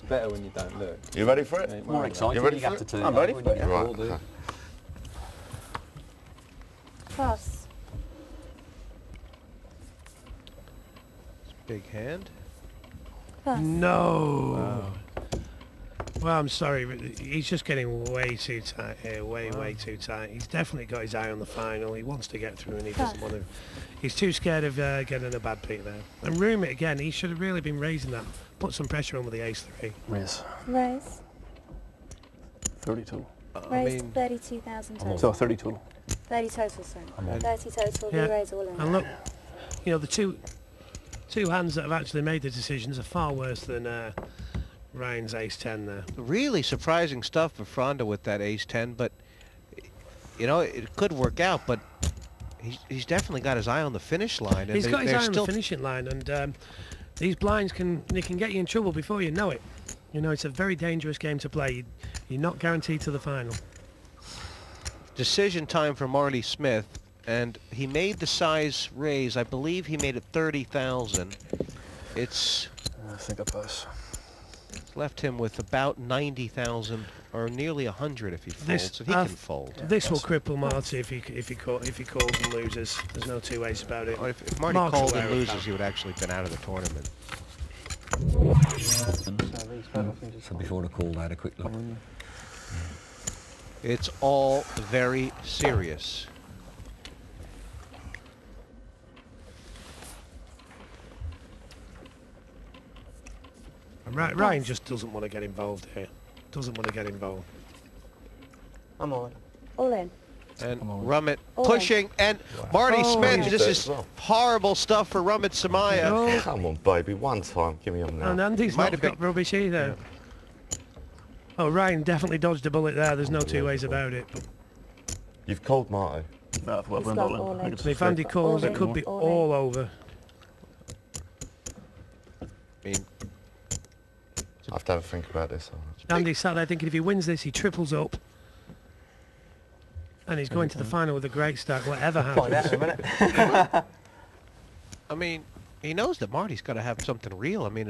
better when you don't look. You ready for it? Yeah, More exciting. You ready You for have it? to turn I'm ready when for you it. get Right. bored, do you? Pass. Big hand. Pass. No. Well, I'm sorry, but he's just getting way too tight here, way too tight. He's definitely got his eye on the final. He wants to get through, and he doesn't want to. He's too scared of getting a bad pick there. And Room it again. He should have really been raising that. Put some pressure on with the ace-3. Raise. Raise. 32. Raise to 32,000 total. So 32. 30 total, sorry. I'm on. 30 total, Yeah. we raise all in. And look, you know, the two hands that have actually made the decisions are far worse than Ryan's ace-10 there. Really surprising stuff for Fronda with that ace-10, but you know it could work out. But he's definitely got his eye on the finish line. And He's got his they're eye on still the finishing line, and these blinds can get you in trouble before you know it. You know, it's a very dangerous game to play. You're not guaranteed to the final. decision time for Marty Smith, and he made the size raise. I believe he made it 30,000. It's I think I pass. left him with about 90,000 or nearly 100 if he folds. This- If he can fold. This will cripple Marty if he calls and loses. There's no two ways about it. Or if Marty Mark's called aware and of loses, that. he would actually been out of the tournament. So before the call, I had a quick look. It's all very serious. And Ryan just doesn't want to get involved here. Doesn't want to get involved. I'm on. All in. And Rummet Oh. pushing, and Marty Oh, Smith, he's this dead is as well. horrible stuff for Rummet Samaya. Oh, Come on, baby, one time, give me them now. and Andy's Might not have got been- rubbish either. Oh, Ryan definitely dodged a bullet there. There's no two ways about it. You've called Marty. No, I've He's went gone all in. all I in. think it's And if a Andy calls, All it could in. be All in. all over. I mean, I have to have a think about this. Andy sat there thinking if he wins this, he triples up. And he's going to the final with a great stack, whatever Find out happens. in a minute. I mean, he knows that Marty's got to have something real. I mean,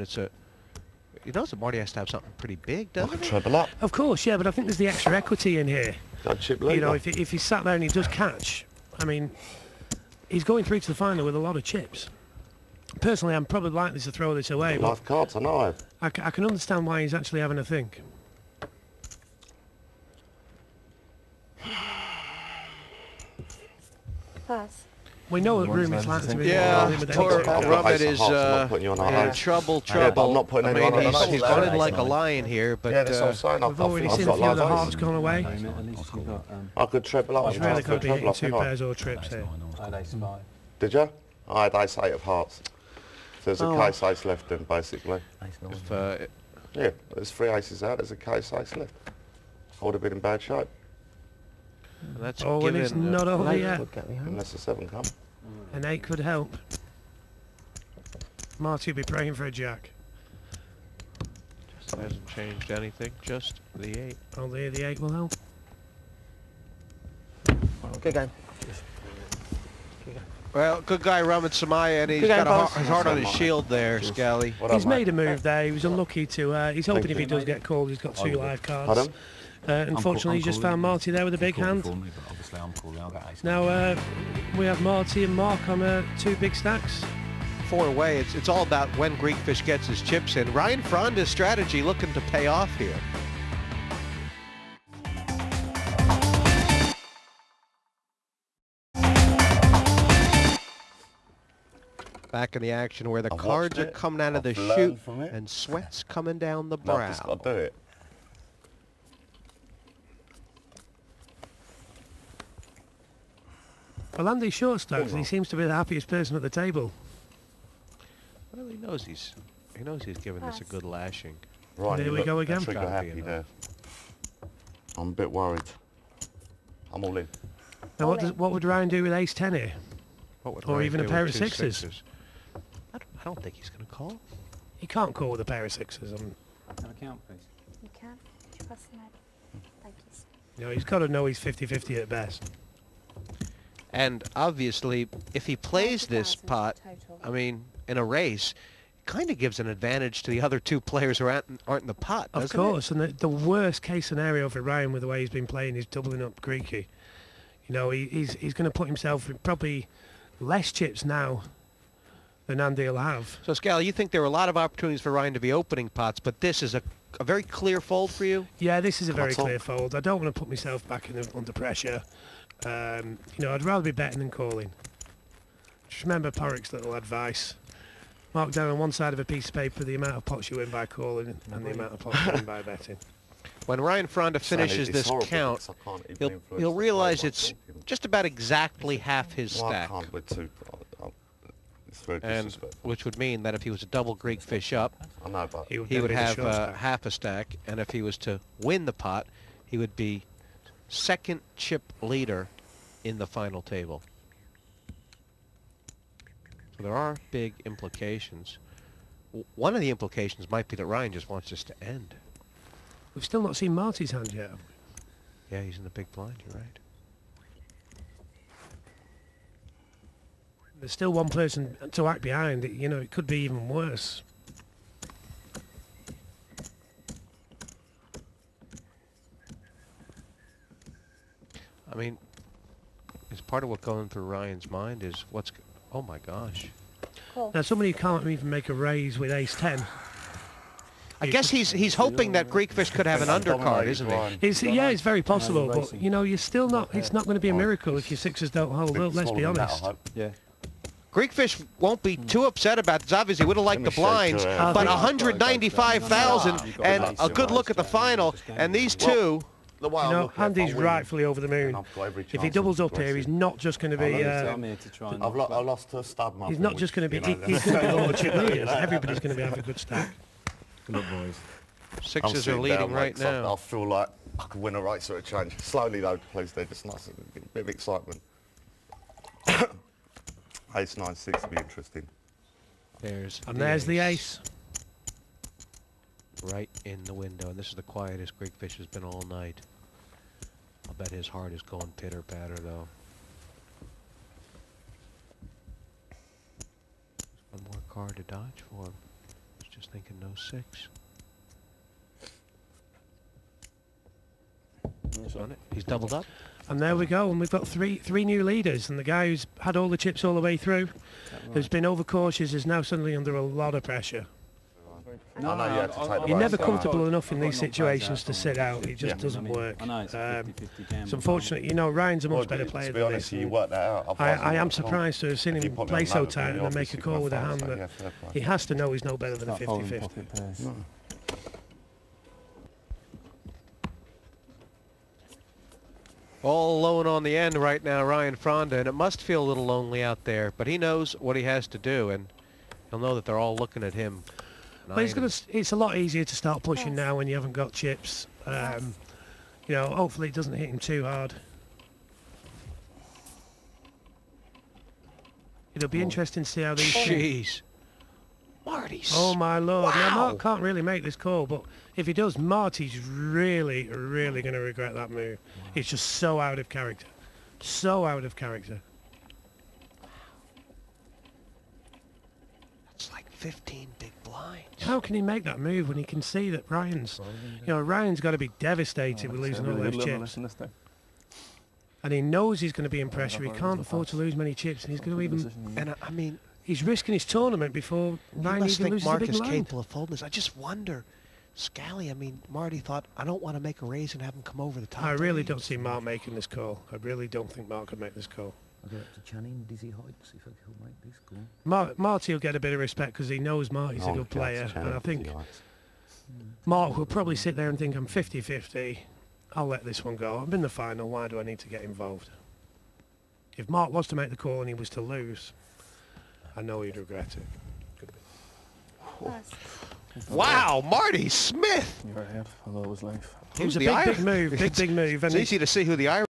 he knows that Marty has to have something pretty big, I doesn't could he? treble up. Of course, yeah, but I think there's the extra equity in here. I'd chip You know, later. if he sat there and he does catch, I mean, he's going through to the final with a lot of chips. Personally, I'm probably likely to throw this away, but Life cards, I know. I can understand why he's actually having a think. Pass. We know that Room is likely to be Yeah, with poor anything. I've got Rummet ace of is hearts, I'm not putting you on in our trouble. Yeah, but I'm not putting I anyone mean, on our he's ace. running like a lion here, but Yeah, that's what I'm saying. We've already seen a I've few of the got live halves aces. gone away. At least you got. I could treble up. He's really got to be hitting two pairs or trips here. I had ace 5. Did you? I had ace 8 of hearts. So there's a Oh. case ace left then, basically. if, Yeah, there's 3 aces out, there's a case ace left. I would have been in bad shape, that's Oh, and given. it's not over yet. Would get me home. unless the 7 come. An 8 could help. Marty will be praying for a jack. Hasn't changed anything, just the 8. Only the 8 will help. Good game. Well, good guy Rummet Samaya, and he's Good game, got boss. his heart on his That's shield there, Scally. What He's up, mate? made a move there. He was unlucky to. He's hoping Thank if he you. does get called, he's got 2 live cards. Pardon? Unfortunately, he just found Marty there with a big hand. Now we have Marty and Mark on 2 big stacks. 4 away. It's all about when Greekfish gets his chips in. Ryan Fronda's strategy looking to pay off here. Back in the action where the I've cards watched are it, coming out of the I've chute learned from it. and sweat's coming down the No, brow. just got to do it. Well, Andy's short stacks, and he seems to be the happiest person at the table. Well, he knows he's giving this a good lashing. Right, There you we look go again. trigger Gotta be happy enough. there. I'm a bit worried. I'm all in. Now, what would Ryan do with ace 10 here? What would Or Ryan even a do pair with of 2 sixes. I don't think he's going to call. He can't call with a pair of 6s. Can I count, please? You can. Trust me. Thank you. You know, he's got to know he's 50-50 at best. And obviously, if he plays this 90,000 pot, total. I mean, in a race, kind of gives an advantage to the other two players who aren't in the pot, Of doesn't course, and the worst case scenario for Ryan with the way he's been playing is doubling up Greeky. You know, he's going to put himself in probably less chips now than Andy will have. So, Scally, you think there are a lot of opportunities for Ryan to be opening pots, but this is a very clear fold for you? Yeah, this is a very That's all. clear fold. I don't want to put myself back under pressure. You know, I'd rather be betting than calling. Just remember Porrick's little advice. Mark down on one side of a piece of paper the amount of pots you win by calling and the amount of pots you win by betting. When Ryan Fronda finishes It's this horrible count, because I can't even influence he'll the realize play by it's talking. just about exactly half his Well, stack. I can't with two. It's very And disrespectful. which would mean that if he was a double Greek fish up, I know, but he would never be the have short stack. half a stack, and if he was to win the pot, he would be second chip leader in the final table. So there are big implications. One of the implications might be that Ryan just wants this to end. We've still not seen Marty's hand yet. Yeah, he's in the big blind, you're right. There's still one person to act behind. You know, it could be even worse. I mean, is part of what going through Ryan's mind is what's... Oh my gosh. Cool. Now, somebody who can't even make a raise with ace-10. I guess he's hoping that Greek fish could have an undercard, isn't he? Yeah, it's very possible, but you know, you're still not. It's not going to be a miracle if your sixes don't hold. Well, let's be honest. Yeah. Greek fish won't be too upset about this. Obviously, would have liked the Let me shake blinds, your hand. but I 195,000 and a good look at the final, and these two. the way You I know, look at it, Andy's if I win, rightfully over the moon. then I've got every If he chance doubles of up here, he's progressing. not just going to be. I'm here to try and I lost to a stud He's not just going to be. He's going to be one of the chip leaders. Everybody's going to be having a good stack. Good luck, boys. Sixes are leading right now. I feel like I could win a race or a change. Slowly though, please. They're just nice. A bit of excitement. Ace 9-6 would be interesting. And there's the ace. Right in the window, and this is the quietest Greek fish has been all night. I'll bet his heart is going pitter-patter, though. There's one more card to dodge for him. He's just thinking no six. He's on it. He's doubled up. And there we go, and we've got three new leaders, and the guy who's had all the chips all the way through, who's been overcautious, is now suddenly under a lot of pressure. I know you had to take the You're never race. comfortable enough in these situations to sit out. It just doesn't work. I know it's a 50-50 gamble. It's unfortunate. You know, Ryan's a much Well, better player to be than honest, this. you worked that out. Otherwise I you am would've gone. surprised to have seen If you him put me play on so that, tight then and then make a obviously call with a my hand fault, so that yeah, fair play. he has to know he's no better than a Start folding 50-50. pocket pairs. All alone on the end right now, Ryan Fronda, and it must feel a little lonely out there, but he knows what he has to do, and he'll know that they're all looking at him. But it's a lot easier to start pushing now when you haven't got chips. You know, hopefully it doesn't hit him too hard. It'll be interesting to see how these... Jeez. Marty. Oh my lord. Now, Wow. Mark can't really make this call, but if he does, Marty's really, really going to regret that move. It's just so out of character. So out of character. That's like 15 big blinds. How can he make that move when he can see that Ryan's... You know, Ryan's got to be devastated with losing all those chips. And he knows he's going to be in pressure. He can't afford to lose many chips, and he's going to even... And I mean, He's risking his tournament before you Ryan must even think loses Mark a big is line. capable of folding this. I just wonder, Scally, I mean, Marty thought, I don't want to make a raise and have him come over the top. I really don't see Mark making this call. I really don't think Mark could make this call. I'll go up to Channing, Dizzy Heights, if he'll make this call. Marty will get a bit of respect because he knows Marty's a good player. And I think Mark will probably sit there and think, I'm 50-50. I'll let this one go. I'm in the final. Why do I need to get involved? If Mark was to make the call and he was to lose, I know he'd regret it. Could be. Wow, Marty Smith. You're ahead. I'll always leave. It was a the big, Irish? big move. Big move. It's And easy to see who the Irish